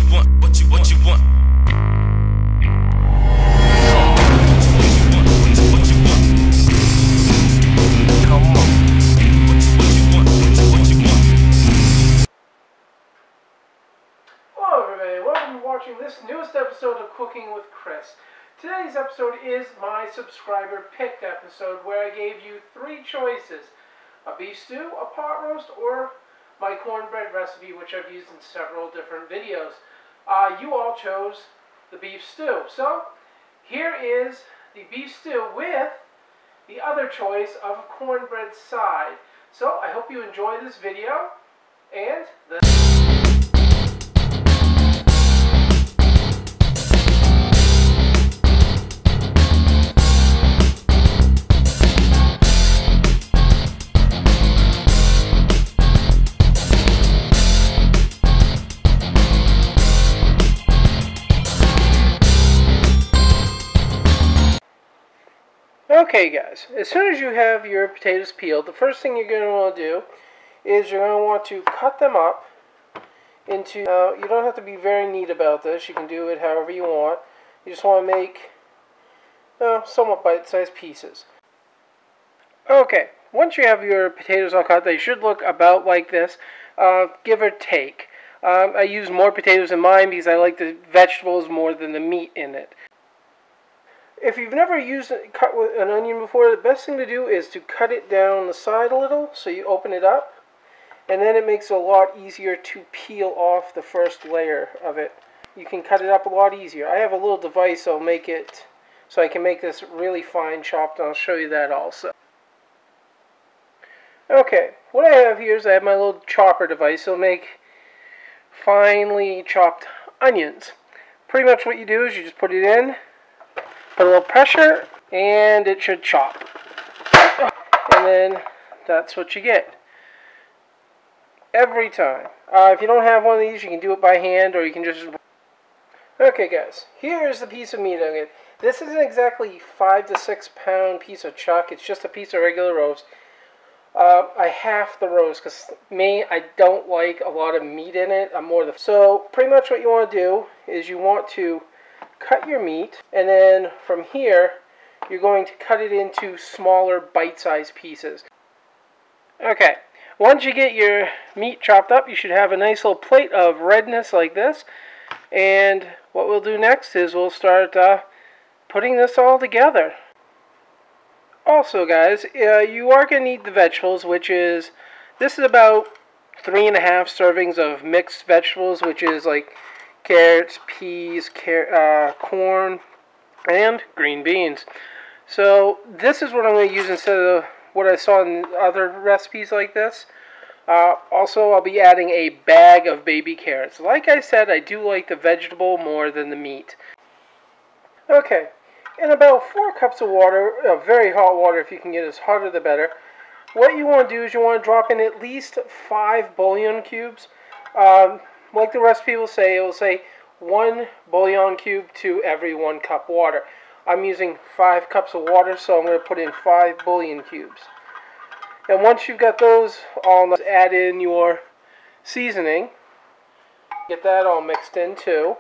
you want, what you want. Watching this newest episode of Cooking with Chris. Today's episode is my subscriber picked episode where I gave you 3 choices: a beef stew, a pot roast, or my cornbread recipe, which I've used in several different videos. You all chose the beef stew. So here is the beef stew with the other choice of a cornbread side. So I hope you enjoy this video and Okay guys, as soon as you have your potatoes peeled, the first thing you're going to want to do is you're going to want to cut them up into, you don't have to be very neat about this, you can do it however you want. You just want to make somewhat bite-sized pieces. Okay, once you have your potatoes all cut, they should look about like this, give or take. I use more potatoes in mine because I like the vegetables more than the meat in it. If you've never cut with an onion before, the best thing to do is to cut it down the side a little, so you open it up, and then it makes it a lot easier to peel off the first layer of it. You can cut it up a lot easier. I have a little device that'll make it so I can make this really fine chopped, and I'll show you that also. Okay, what I have here is I have my little chopper device. It'll make finely chopped onions. Pretty much what you do is you just put it in, put a little pressure, and it should chop. And then that's what you get. Every time. If you don't have one of these, you can do it by hand, or you can just... Okay guys, here's the piece of meat I'm getting. This isn't exactly 5 to 6 pound piece of chuck, it's just a piece of regular roast. I half the roast, because I don't like a lot of meat in it. I'm more the... So, pretty much what you want to do is you want to cut your meat, and then from here you're going to cut it into smaller bite-sized pieces. Okay, once you get your meat chopped up, you should have a nice little plate of redness like this, and what we'll do next is we'll start putting this all together. Also guys, you are going to need the vegetables, which is, this is about 3.5 servings of mixed vegetables, which is like carrots, peas, corn, and green beans. So this is what I'm going to use instead of what I saw in other recipes like this. Also, I'll be adding a bag of baby carrots. Like I said, I do like the vegetable more than the meat. Okay, in about 4 cups of water, very hot water, if you can get as hotter the better. What you want to do is you want to drop in at least 5 bouillon cubes. Like the recipe will say, it will say 1 bouillon cube to every 1 cup water. I'm using 5 cups of water, so I'm going to put in 5 bouillon cubes. And once you've got those all, add in your seasoning. Get that all mixed in too.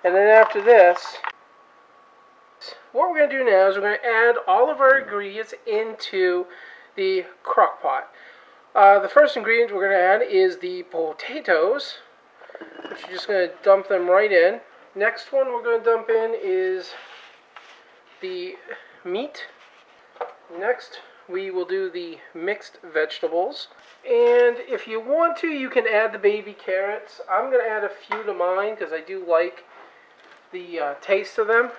And then after this, what we're going to do now is we're going to add all of our ingredients into the crock pot. The first ingredient we're going to add is the potatoes, which you're just going to dump them right in. Next one we're going to dump in is the meat. Next we will do the mixed vegetables. And if you want to, you can add the baby carrots. I'm going to add a few to mine because I do like the taste of them.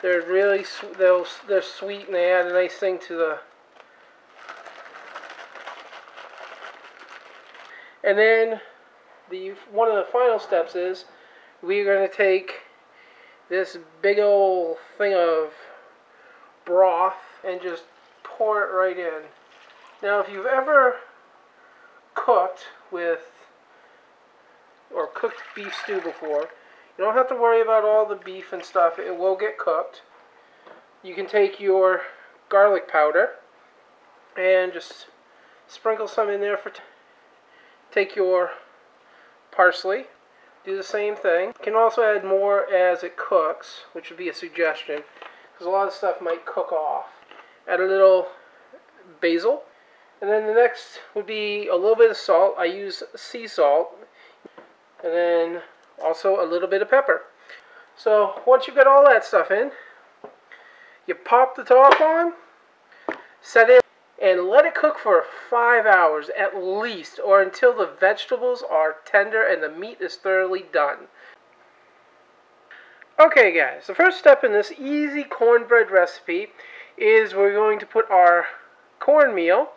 They're really they're sweet, and they add a nice thing to the... And then one of the final steps is we're going to take this big old thing of broth and just pour it right in. Now, if you've ever cooked cooked beef stew before, you don't have to worry about all the beef and stuff. It will get cooked. You can take your garlic powder and just sprinkle some in there. Take your parsley, do the same thing. You can also add more as it cooks, which would be a suggestion, because a lot of stuff might cook off. Add a little basil. And then the next would be a little bit of salt. I use sea salt. And then also a little bit of pepper. So once you've got all that stuff in, you pop the top on, set it, and let it cook for 5 hours at least, or until the vegetables are tender and the meat is thoroughly done. Okay guys, the first step in this easy cornbread recipe is we're going to put our cornmeal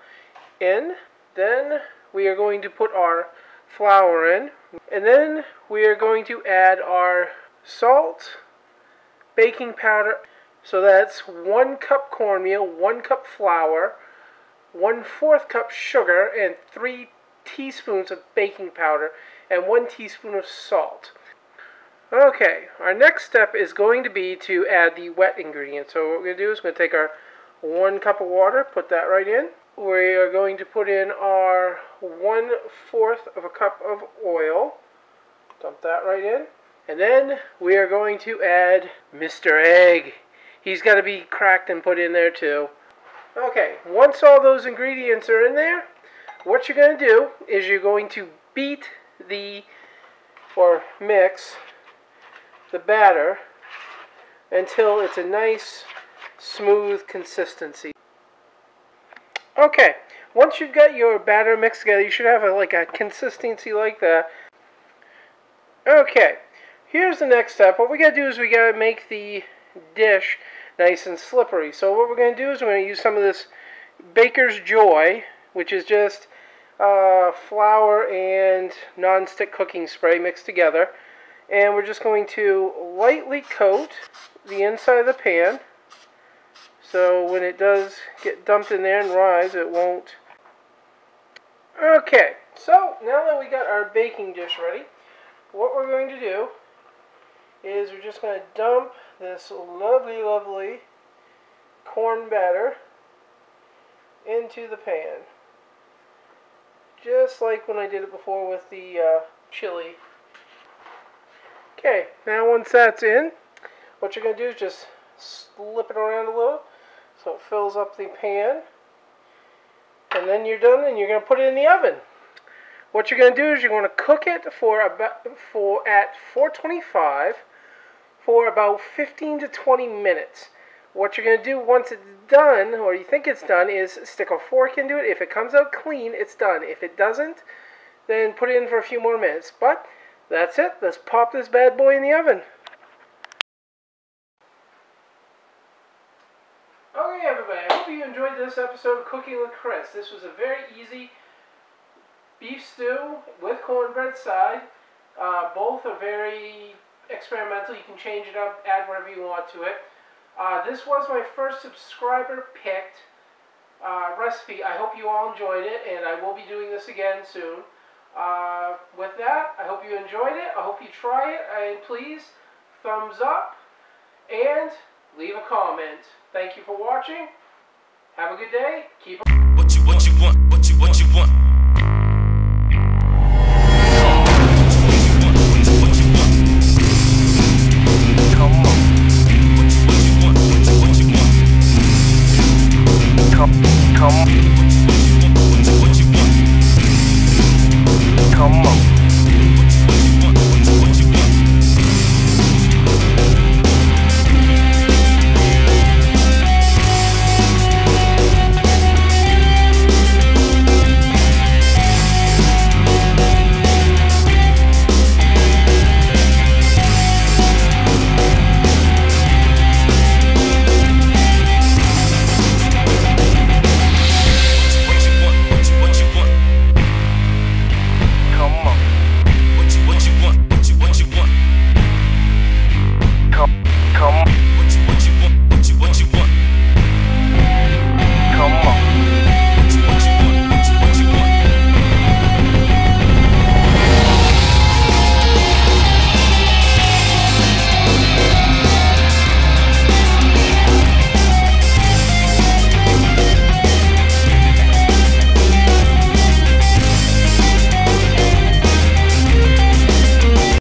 in, then we are going to put our flour in, and then we are going to add our salt, baking powder. So that's 1 cup cornmeal, 1 cup flour, 1/4 cup sugar, and 3 teaspoons of baking powder, and 1 teaspoon of salt. Okay, our next step is going to be to add the wet ingredients. So what we're going to do is we're going to take our 1 cup of water, put that right in. We are going to put in our 1/4 of a cup of oil. Dump that right in. And then we are going to add Mr. Egg. He's got to be cracked and put in there too. Okay, once all those ingredients are in there, what you're going to do is you're going to beat or mix the batter until it's a nice, smooth consistency. Okay, once you've got your batter mixed together, you should have like a consistency like that. Okay, here's the next step. What we got to do is we got to make the dish nice and slippery. So what we're going to do is we're going to use some of this Baker's Joy, which is just flour and non-stick cooking spray mixed together. And we're just going to lightly coat the inside of the pan. So when it does get dumped in there and rise, it won't. Okay, so now that we got our baking dish ready, what we're going to do is we're just going to dump this lovely, lovely corn batter into the pan. Just like when I did it before with the chili. Okay, now once that's in, what you're going to do is just slip it around a little so it fills up the pan. And then you're done, and you're going to put it in the oven. What you're going to do is you're going to cook it at 425 for about 15 to 20 minutes. What you're going to do once it's done, or you think it's done, is stick a fork into it. If it comes out clean, it's done. If it doesn't, then put it in for a few more minutes. But that's it. Let's pop this bad boy in the oven. Okay, everybody, I hope you enjoyed this episode of Cooking with Chris. This was a very easy beef stew with cornbread side. Both are very experimental. You can change it up, add whatever you want to it. This was my first subscriber picked recipe. I hope you all enjoyed it, and I will be doing this again soon. With that, I hope you enjoyed it. I hope you try it, and please thumbs up and leave a comment. Thank you for watching. Have a good day. Keep on. What you want?